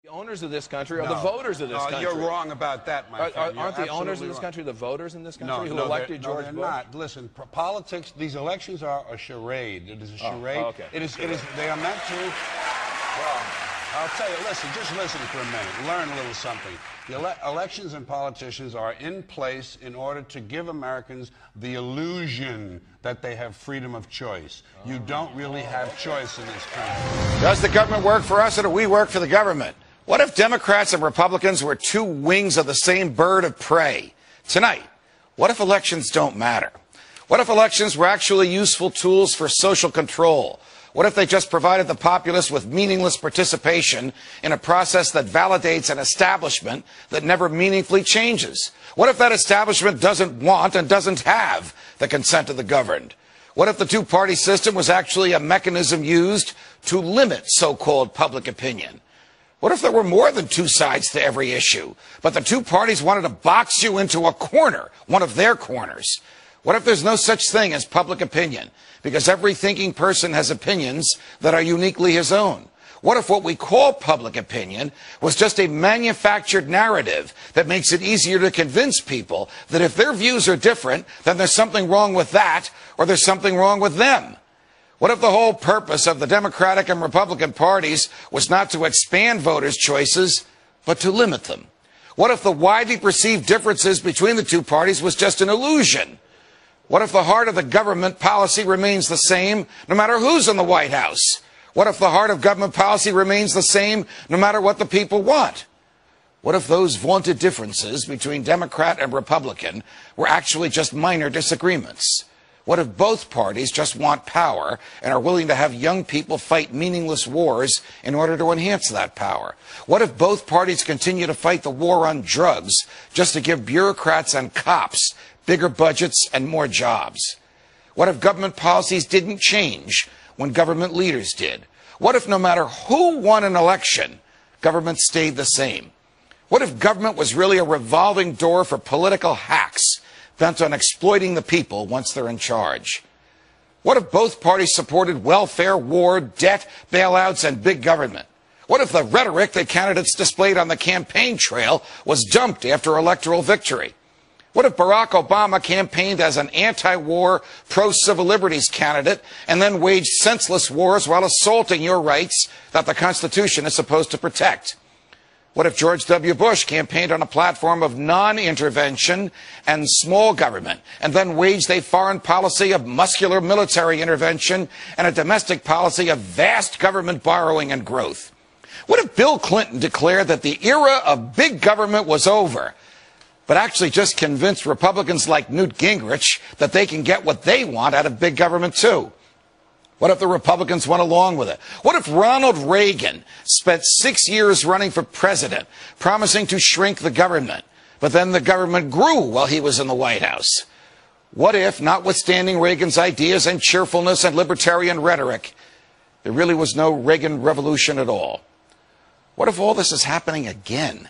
The owners of this country are the voters of this country. You're wrong about that, my friend. Aren't the owners of this country the voters in this country who elected George Bush? No, they're not. Listen, politics, these elections are a charade. It is a charade. Oh, okay. It is, they are meant to, well, I'll tell you, listen, just listen for a minute. Learn a little something. The elections and politicians are in place in order to give Americans the illusion that they have freedom of choice. You don't really have choice in this country. Does the government work for us or do we work for the government? What if Democrats and Republicans were two wings of the same bird of prey? Tonight, what if elections don't matter? What if elections were actually useful tools for social control? What if they just provided the populace with meaningless participation in a process that validates an establishment that never meaningfully changes? What if that establishment doesn't want and doesn't have the consent of the governed? What if the two-party system was actually a mechanism used to limit so-called public opinion? What if there were more than two sides to every issue, but the two parties wanted to box you into a corner, one of their corners? What if there's no such thing as public opinion, because every thinking person has opinions that are uniquely his own? What if what we call public opinion was just a manufactured narrative that makes it easier to convince people that if their views are different, then there's something wrong with that, or there's something wrong with them? What if the whole purpose of the Democratic and Republican parties was not to expand voters' choices, but to limit them? What if the widely perceived differences between the two parties was just an illusion? What if the heart of the government policy remains the same no matter who's in the White House? What if the heart of government policy remains the same no matter what the people want? What if those vaunted differences between Democrat and Republican were actually just minor disagreements? What if both parties just want power and are willing to have young people fight meaningless wars in order to enhance that power? What if both parties continue to fight the war on drugs just to give bureaucrats and cops bigger budgets and more jobs? What if government policies didn't change when government leaders did? What if no matter who won an election, government stayed the same? What if government was really a revolving door for political hacks bent on exploiting the people once they're in charge? What if both parties supported welfare, war, debt, bailouts, and big government? What if the rhetoric that candidates displayed on the campaign trail was dumped after electoral victory? What if Barack Obama campaigned as an anti-war, pro-civil liberties candidate and then waged senseless wars while assaulting your rights that the Constitution is supposed to protect? What if George W. Bush campaigned on a platform of non-intervention and small government and then waged a foreign policy of muscular military intervention and a domestic policy of vast government borrowing and growth? What if Bill Clinton declared that the era of big government was over, but actually just convinced Republicans like Newt Gingrich that they can get what they want out of big government too? What if the Republicans went along with it? What if Ronald Reagan spent 6 years running for president, promising to shrink the government, but then the government grew while he was in the White House? What if, notwithstanding Reagan's ideas and cheerfulness and libertarian rhetoric, there really was no Reagan revolution at all? What if all this is happening again?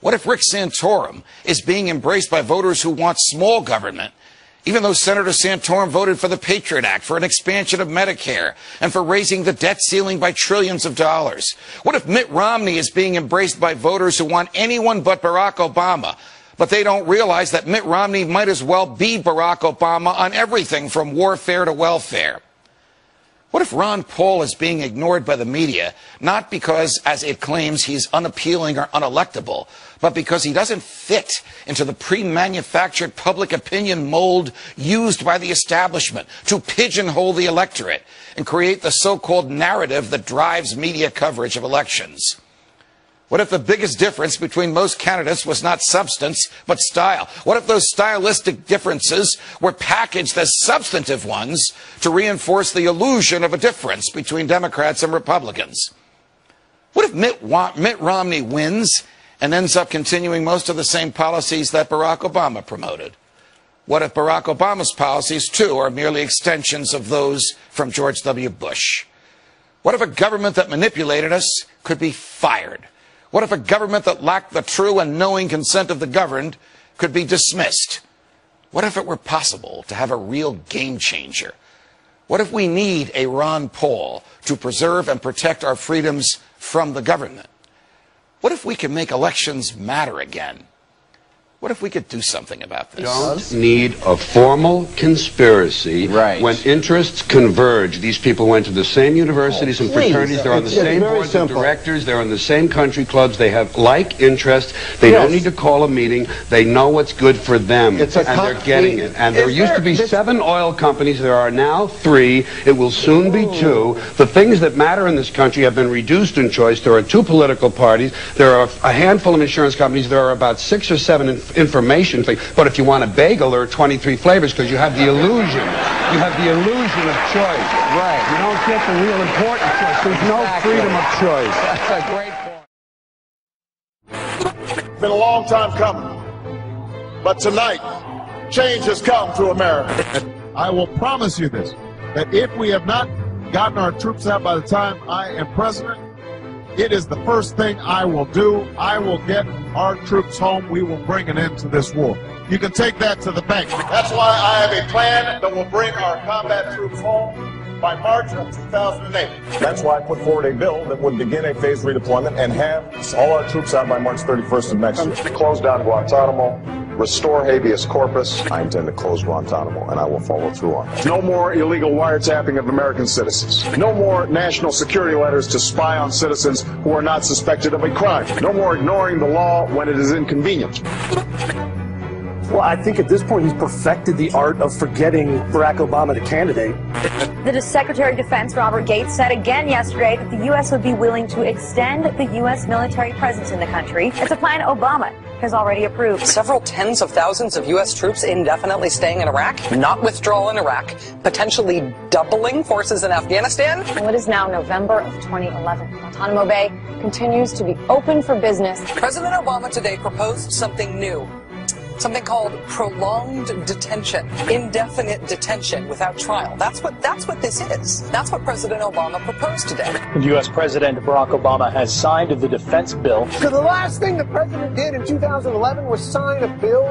What if Rick Santorum is being embraced by voters who want small government, even though Senator Santorum voted for the Patriot Act, for an expansion of Medicare, and for raising the debt ceiling by trillions of dollars? What if Mitt Romney is being embraced by voters who want anyone but Barack Obama, but they don't realize that Mitt Romney might as well be Barack Obama on everything from warfare to welfare? What if Ron Paul is being ignored by the media, not because, as it claims, he's unappealing or unelectable, but because he doesn't fit into the pre-manufactured public opinion mold used by the establishment to pigeonhole the electorate and create the so-called narrative that drives media coverage of elections? What if the biggest difference between most candidates was not substance, but style? What if those stylistic differences were packaged as substantive ones to reinforce the illusion of a difference between Democrats and Republicans? What if Mitt Romney wins and ends up continuing most of the same policies that Barack Obama promoted? What if Barack Obama's policies, too, are merely extensions of those from George W. Bush? What if a government that manipulated us could be fired? What if a government that lacked the true and knowing consent of the governed could be dismissed? What if it were possible to have a real game changer? What if we need a Ron Paul to preserve and protect our freedoms from the government? What if we can make elections matter again? What if we could do something about this? Don't need a formal conspiracy when interests converge. These people went to the same universities and fraternities. They're on the same boards of directors. They're in the same country clubs. They have like interests. They don't need to call a meeting. They know what's good for them, and they're getting it. And there used to be 7 oil companies. There are now 3. It will soon be 2. The things that matter in this country have been reduced in choice. There are 2 political parties. There are a handful of insurance companies. There are about 6 or 7 information thing. But if you want a bagel, there are 23 flavors because you have the illusion. You have the illusion of choice. Right. You don't get the real important choice. There's no freedom of choice. That's a great point. It's been a long time coming. But tonight, change has come to America. I will promise you this, that if we have not gotten our troops out by the time I am president, it is the first thing I will do. I will get our troops home. We will bring an end to this war. You can take that to the bank. That's why I have a plan that will bring our combat troops home by March of 2008. That's why I put forward a bill that would begin a phased redeployment and have all our troops out by March 31st of next year. Close down Guantanamo, restore habeas corpus. I intend to close Guantanamo, and I will follow through on that. No more illegal wiretapping of American citizens. No more national security letters to spy on citizens who are not suspected of a crime. No more ignoring the law when it is inconvenient. Well, I think at this point he's perfected the art of forgetting Barack Obama the candidate. The Secretary of Defense, Robert Gates, said again yesterday that the U.S. would be willing to extend the U.S. military presence in the country. It's a plan Obama has already approved. Several tens of thousands of U.S. troops indefinitely staying in Iraq, not withdrawal in Iraq, potentially doubling forces in Afghanistan. Well, it is now November of 2011. Guantanamo Bay continues to be open for business. President Obama today proposed something new. Something called prolonged detention, indefinite detention without trial. That's what this is. That's what President Obama proposed today. U.S. President Barack Obama has signed the defense bill. So the last thing the president did in 2011 was sign a bill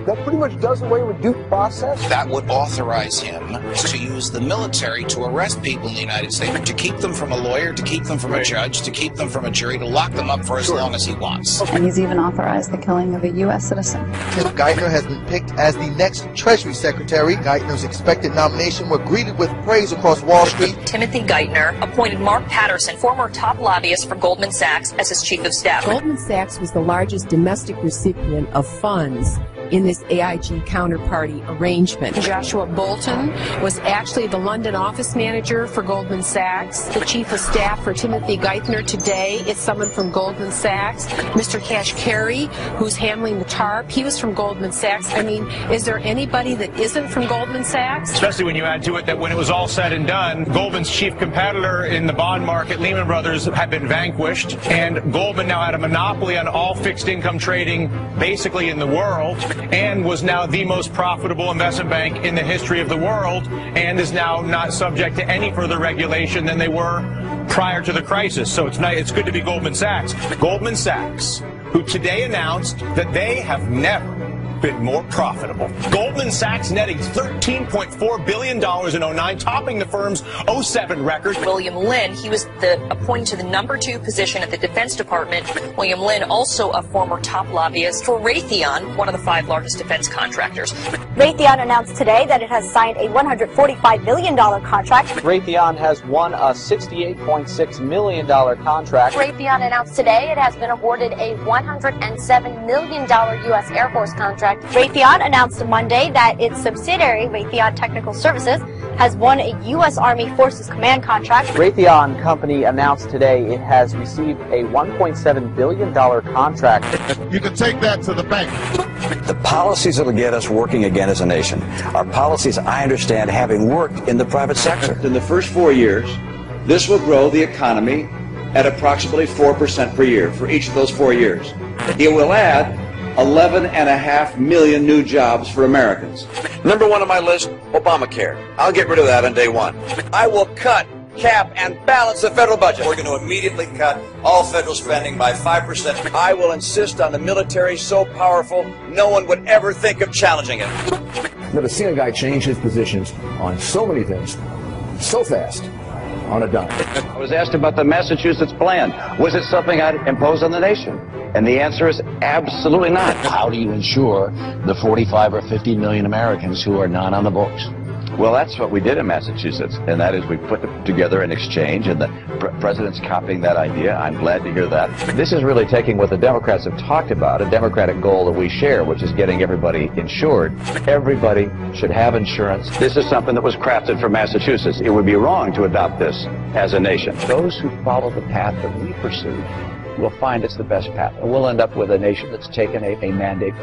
that pretty much does away with due process. That would authorize him to use the military to arrest people in the United States, to keep them from a lawyer, to keep them from a judge, to keep them from a jury, to lock them up for as long as he wants. And he's even authorized the killing of a U.S. citizen. Tim Geithner has been picked as the next Treasury Secretary. Geithner's expected nomination was greeted with praise across Wall Street. Timothy Geithner appointed Mark Patterson, former top lobbyist for Goldman Sachs, as his chief of staff. Goldman Sachs was the largest domestic recipient of funds in this AIG counterparty arrangement. Joshua Bolton was actually the London office manager for Goldman Sachs. The chief of staff for Timothy Geithner today is someone from Goldman Sachs. Mr. Kashkari, who's handling the TARP, he was from Goldman Sachs. I mean, is there anybody that isn't from Goldman Sachs? Especially when you add to it that when it was all said and done, Goldman's chief competitor in the bond market, Lehman Brothers, had been vanquished, and Goldman now had a monopoly on all fixed income trading basically in the world, and was now the most profitable investment bank in the history of the world, and is now not subject to any further regulation than they were prior to the crisis. So it's good to be Goldman Sachs. Goldman Sachs, who today announced that they have never been more profitable. Goldman Sachs netting $13.4 billion in 2009, topping the firm's 2007 record. William Lynn, he was appointed to the #2 position at the Defense Department. William Lynn, also a former top lobbyist for Raytheon, one of the 5 largest defense contractors. Raytheon announced today that it has signed a $145 million contract. Raytheon has won a $68.6 million contract. Raytheon announced today it has been awarded a $107 million U.S. Air Force contract. Raytheon announced Monday that its subsidiary, Raytheon Technical Services, has won a U.S. Army Forces Command contract. Raytheon Company announced today it has received a $1.7 billion contract. You can take that to the bank. The policies that will get us working again as a nation are policies, I understand, having worked in the private sector. In the first 4 years, this will grow the economy at approximately 4% per year for each of those 4 years. It will add 11.5 million new jobs for Americans. Number 1 on my list, Obamacare. I'll get rid of that on day 1. I will cut, cap, and balance the federal budget. We're going to immediately cut all federal spending by 5%. I will insist on the military so powerful no one would ever think of challenging it. Never seen a guy change his positions on so many things so fast. on a dime. I was asked about the Massachusetts plan. Was it something I'd impose on the nation? And the answer is absolutely not. How do you ensure the 45 or 50 million Americans who are not on the books? Well, that's what we did in Massachusetts, and that is we put together an exchange, and the president's copying that idea. I'm glad to hear that. This is really taking what the Democrats have talked about, a Democratic goal that we share, which is getting everybody insured. Everybody should have insurance. This is something that was crafted for Massachusetts. It would be wrong to adopt this as a nation. Those who follow the path that we pursue will find it's the best path, and we'll end up with a nation that's taken a mandate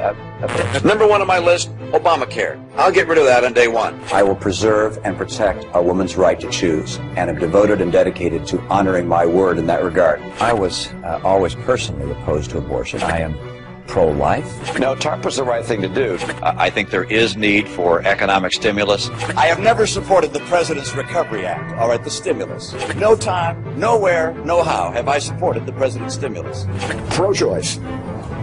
approach. Number one on my list, Obamacare. I'll get rid of that on day one. I will preserve and protect a woman's right to choose, and am devoted and dedicated to honoring my word in that regard. I was always personally opposed to abortion. I am pro-life. No, TARP was the right thing to do. I think there is need for economic stimulus. I have never supported the President's Recovery Act, all right, the stimulus. No time, nowhere, no how have I supported the President's stimulus. Pro-choice,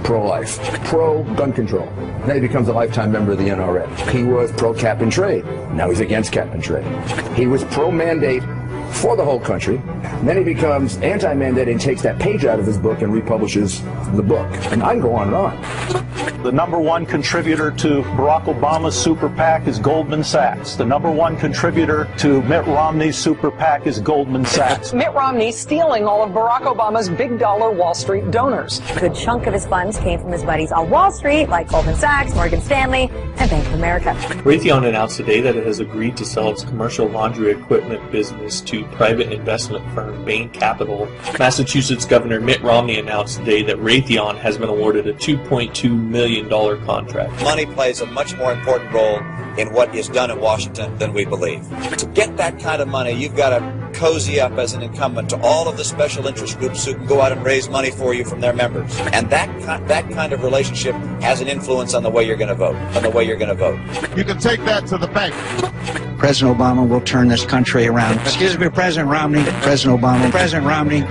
pro-life, pro-gun control. Now he becomes a lifetime member of the NRA. He was pro-cap and trade. Now he's against cap and trade. He was pro-mandate for the whole country. Then he becomes anti-mandate and takes that page out of his book and republishes the book. And I can go on and on. The number one contributor to Barack Obama's super PAC is Goldman Sachs. The number one contributor to Mitt Romney's super PAC is Goldman Sachs. Mitt Romney stealing all of Barack Obama's big dollar Wall Street donors. A good chunk of his funds came from his buddies on Wall Street, like Goldman Sachs, Morgan Stanley, and Bank of America. Raytheon announced today that it has agreed to sell its commercial laundry equipment business to private investment firm Bain Capital. Massachusetts Governor Mitt Romney announced today that Raytheon has been awarded a $2.2 million contract. Money plays a much more important role in what is done in Washington than we believe. To get that kind of money, you've got to cozy up as an incumbent to all of the special interest groups who can go out and raise money for you from their members. And that kind of relationship has an influence on the way you're going to vote, You can take that to the bank. President Obama will turn this country around. Excuse me, President Romney. President Obama. President Romney.